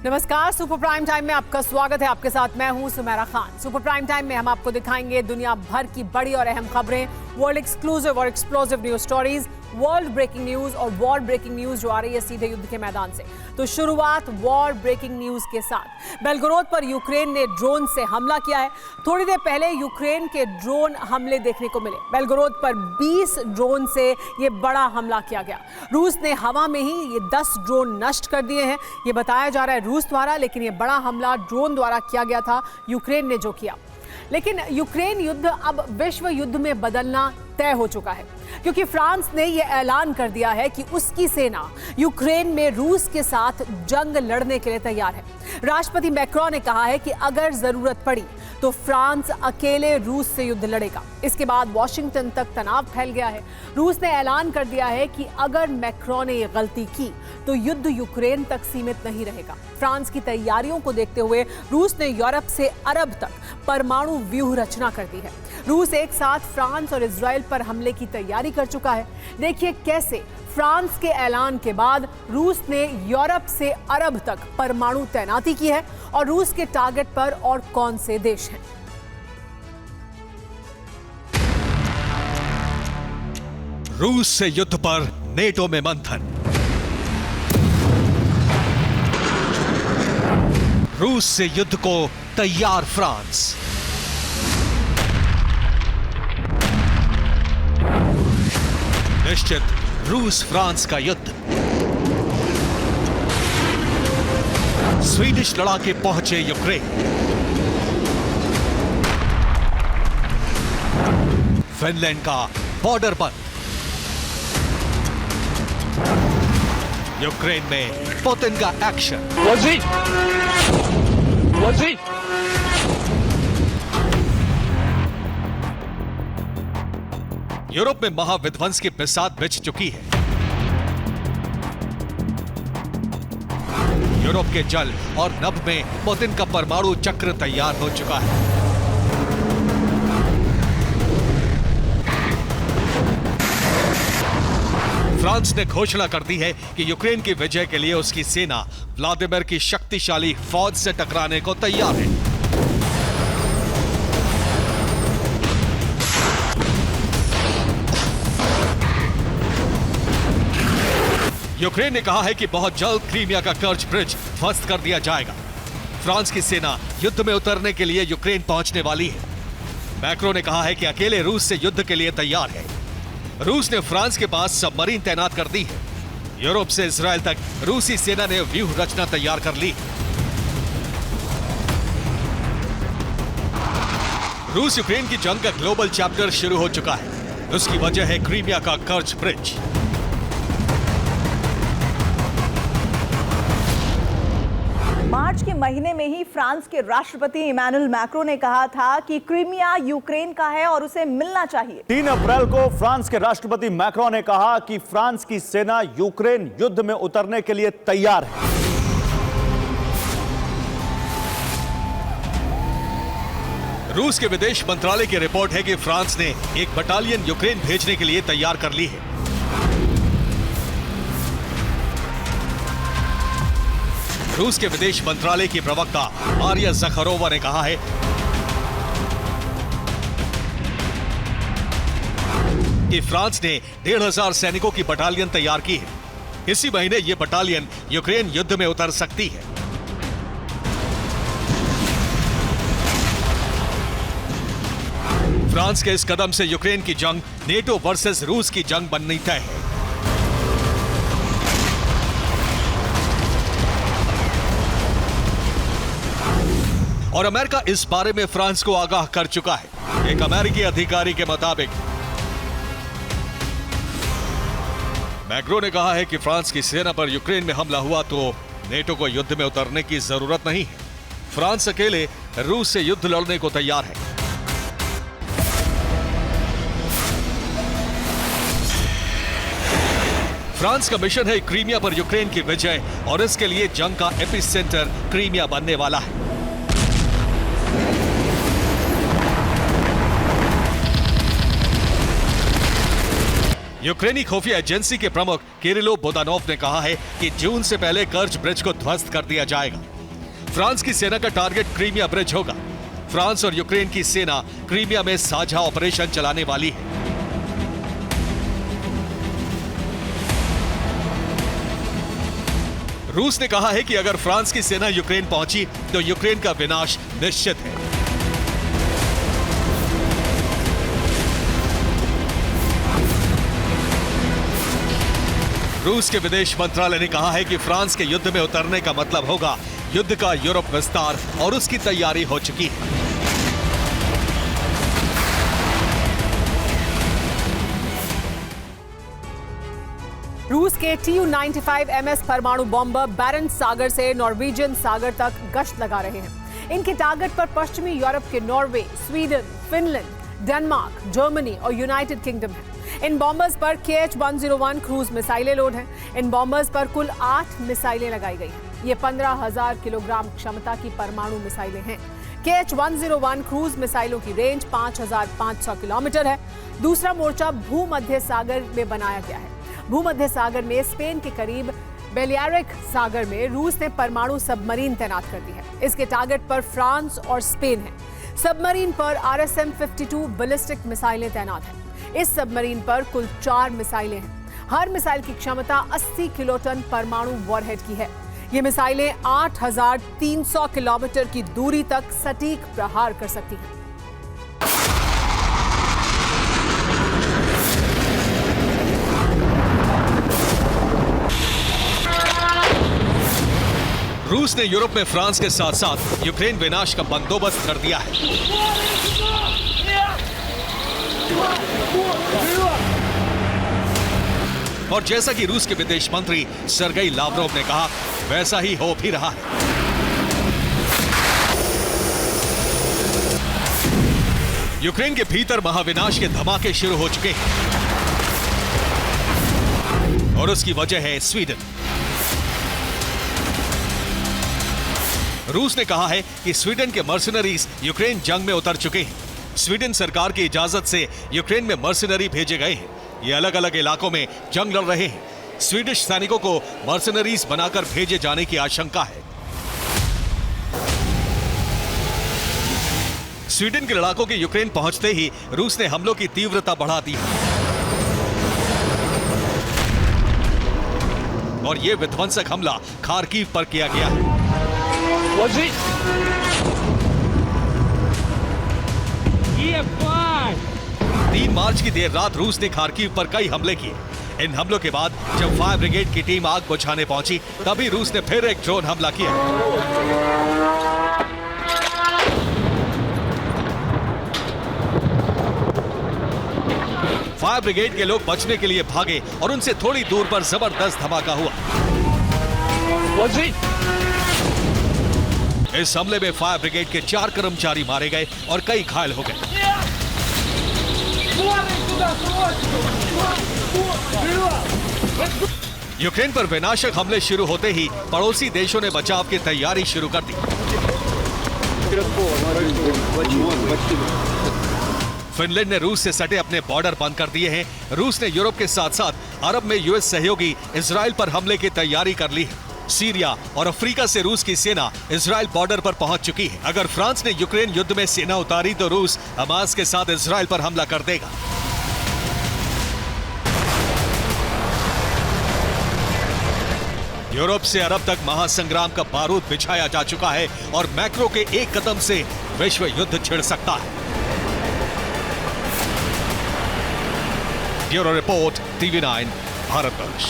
नमस्कार, super prime time में आपका स्वागत है। आपके साथ मैं हूं Sumera Khan. Super prime time में हम आपको दिखाएंगे दुनिया भर की बड़ी और अहम खबरें, वर्ल्ड एक्सक्लूसिव और explosive news stories, world breaking news और वॉर ब्रेकिंग न्यूज जो आ रही है सीधे युद्ध के मैदान से। तो शुरुआत वॉर ब्रेकिंग न्यूज के साथ। बेलगोरोद पर यूक्रेन ने ड्रोन से हमला किया है। थोड़ी देर पहले यूक्रेन के ड्रोन हमले देखने को मिले। बेलगोरोद पर 20 ड्रोन से ये बड़ा हमला किया गया। रूस ने हवा में ही ये 10 ड्रोन नष्ट कर दिए हैं। ये बताया जा रहा है रूस द्वारा, लेकिन ये बड़ा हमला ड्रोन द्वारा किया गया था, यूक्रेन ने जो किया। लेकिन यूक्रेन युद्ध अब विश्व युद्ध में बदलना तय हो चुका है, क्योंकि फ्रांस ने यह ऐलान कर दिया है कि उसकी सेना यूक्रेन में रूस के साथ जंग लड़ने के लिए तैयार है। राष्ट्रपति मैक्रोन ने कहा है कि अगर जरूरत पड़ी तो फ्रांस अकेले रूस से युद्ध लड़ेगा। इसके बाद वॉशिंगटन तक तनाव फैल गया है। रूस ने ऐलान कर दिया है कि अगर मैक्रोन ने यह गलती की तो युद्ध यूक्रेन तक सीमित नहीं रहेगा। फ्रांस की तैयारियों को देखते हुए रूस ने यूरोप से अरब तक परमाणु व्यूह रचना कर दी है। रूस एक साथ फ्रांस और इजराइल पर हमले की तैयारी कर चुका है। देखिए कैसे फ्रांस के ऐलान के बाद रूस ने यूरोप से अरब तक परमाणु तैनाती की है और रूस के टारगेट पर और कौन से देश हैं। रूस से युद्ध पर नेटो में मंथन। रूस से युद्ध को तैयार फ्रांस। निश्चित रूस फ्रांस का युद्ध। स्वीडिश लड़ाके पहुंचे यूक्रेन। फिनलैंड का बॉर्डर बंद। यूक्रेन में पुतिन का एक्शन। यूरोप में महाविध्वंस की बिसात बिछ चुकी है। यूरोप के जल और नभ में पुतिन का परमाणु चक्र तैयार हो चुका है। फ्रांस ने घोषणा कर दी है कि यूक्रेन की विजय के लिए उसकी सेना व्लादिमीर की शक्तिशाली फौज से टकराने को तैयार है। यूक्रेन ने कहा है कि बहुत जल्द क्रीमिया का कर्ज ब्रिज ध्वस्त कर दिया जाएगा। फ्रांस की सेना युद्ध में उतरने के लिए यूक्रेन पहुंचने वाली है। मैक्रो ने कहा है कि अकेले रूस से युद्ध के लिए तैयार है। रूस ने फ्रांस के पास सबमरीन तैनात कर दी है। यूरोप से इजराइल तक रूसी सेना ने व्यूह रचना तैयार कर ली। रूस यूक्रेन की जंग का ग्लोबल चैप्टर शुरू हो चुका है। उसकी वजह है क्रीमिया का कर्ज ब्रिज। मार्च के महीने में ही फ्रांस के राष्ट्रपति इमैनुअल मैक्रो ने कहा था कि क्रीमिया यूक्रेन का है और उसे मिलना चाहिए। 3 अप्रैल को फ्रांस के राष्ट्रपति मैक्रो ने कहा कि फ्रांस की सेना यूक्रेन युद्ध में उतरने के लिए तैयार है। रूस के विदेश मंत्रालय की रिपोर्ट है कि फ्रांस ने एक बटालियन यूक्रेन भेजने के लिए तैयार कर ली है। रूस के विदेश मंत्रालय की प्रवक्ता मारिया ज़खारोवा ने कहा है कि फ्रांस ने 1,500 सैनिकों की बटालियन तैयार की है। इसी महीने यह बटालियन यूक्रेन युद्ध में उतर सकती है। फ्रांस के इस कदम से यूक्रेन की जंग नेटो वर्सेस रूस की जंग बननी तय है। और अमेरिका इस बारे में फ्रांस को आगाह कर चुका है। एक अमेरिकी अधिकारी के मुताबिक मैक्रो ने कहा है कि फ्रांस की सेना पर यूक्रेन में हमला हुआ तो नेटो को युद्ध में उतरने की जरूरत नहीं है। फ्रांस अकेले रूस से युद्ध लड़ने को तैयार है। फ्रांस का मिशन है क्रीमिया पर यूक्रेन की विजय और इसके लिए जंग का एपिसेंटर क्रीमिया बनने वाला है। यूक्रेनी खुफिया एजेंसी के प्रमुख किरिलो बोदानोव ने कहा है कि जून से पहले कर्च ब्रिज को ध्वस्त कर दिया जाएगा। फ्रांस की सेना का टारगेट क्रीमिया ब्रिज होगा। फ्रांस और यूक्रेन की सेना क्रीमिया में साझा ऑपरेशन चलाने वाली है। रूस ने कहा है कि अगर फ्रांस की सेना यूक्रेन पहुंची तो यूक्रेन का विनाश निश्चित है। रूस के विदेश मंत्रालय ने कहा है कि फ्रांस के युद्ध में उतरने का मतलब होगा युद्ध का यूरोप विस्तार और उसकी तैयारी हो चुकी है। रूस के Tu-95 MS परमाणु बॉम्बर बैरेंट सागर से नॉर्वेजियन सागर तक गश्त लगा रहे हैं। इनके टारगेट पर पश्चिमी यूरोप के Norway, Sweden, Finland, Denmark, Germany और यूनाइटेड किंगडम है। इन बॉम्बर्स पर KH-101 क्रूज मिसाइलें लोड हैं। इन बॉम्बर्स पर कुल 8 मिसाइलें लगाई गई हैं। ये 15,000 किलोग्राम क्षमता की परमाणु मिसाइलें हैं। KH-101 क्रूज मिसाइलों की रेंज 5,500 किलोमीटर है। दूसरा मोर्चा भूमध्य सागर में बनाया गया है। भूमध्य सागर में स्पेन के करीब बेलियारिक सागर में रूस ने परमाणु सबमरीन तैनात कर दी है। इसके टारगेट पर फ्रांस और स्पेन है। सबमरीन पर RSM-52 बैलिस्टिक मिसाइलें तैनात हैं। इस सबमरीन पर कुल 4 मिसाइलें हैं। हर मिसाइल की क्षमता 80 किलोटन परमाणु वॉरहेड की है। ये मिसाइलें 8,300 किलोमीटर की दूरी तक सटीक प्रहार कर सकती हैं। रूस ने यूरोप में फ्रांस के साथ साथ यूक्रेन विनाश का बंदोबस्त कर दिया है। और जैसा कि रूस के विदेश मंत्री सर्गेई लावरोव ने कहा, वैसा ही हो भी रहा है। यूक्रेन के भीतर महाविनाश के धमाके शुरू हो चुके हैं और उसकी वजह है स्वीडन। रूस ने कहा है कि स्वीडन के मर्सिनरीज यूक्रेन जंग में उतर चुके हैं। स्वीडन सरकार की इजाजत से यूक्रेन में मर्सिनरी भेजे गए हैं। ये अलग अलग इलाकों में जंग लड़ रहे हैं। स्वीडिश सैनिकों को मर्सिनरीज बनाकर भेजे जाने की आशंका है। स्वीडन के लड़ाकों के यूक्रेन पहुंचते ही रूस ने हमलों की तीव्रता बढ़ा दी है और यह विध्वंसक हमला खार्किव पर किया गया है। 3 मार्च की देर रात रूस ने खार्किव पर कई हमले किए। इन हमलों के बाद जब फायर ब्रिगेड की टीम आग बुझाने पहुंची, तभी रूस ने फिर एक ड्रोन हमला किया। फायर ब्रिगेड के लोग बचने के लिए भागे और उनसे थोड़ी दूर पर जबरदस्त धमाका हुआ। इस हमले में फायर ब्रिगेड के 4 कर्मचारी मारे गए और कई घायल हो गए। यूक्रेन पर विनाशक हमले शुरू होते ही पड़ोसी देशों ने बचाव की तैयारी शुरू कर दी। फिनलैंड ने रूस से सटे अपने बॉर्डर बंद कर दिए हैं। रूस ने यूरोप के साथ साथ अरब में यूएस सहयोगी इजराइल पर हमले की तैयारी कर ली है। सीरिया और अफ्रीका से रूस की सेना इजराइल बॉर्डर पर पहुंच चुकी है। अगर फ्रांस ने यूक्रेन युद्ध में सेना उतारी तो रूस हमास के साथ इजराइल पर हमला कर देगा। यूरोप से अरब तक महासंग्राम का बारूद बिछाया जा चुका है और मैक्रो के एक कदम से विश्व युद्ध छिड़ सकता है। Bureau report, TV9 Bharatvarsh.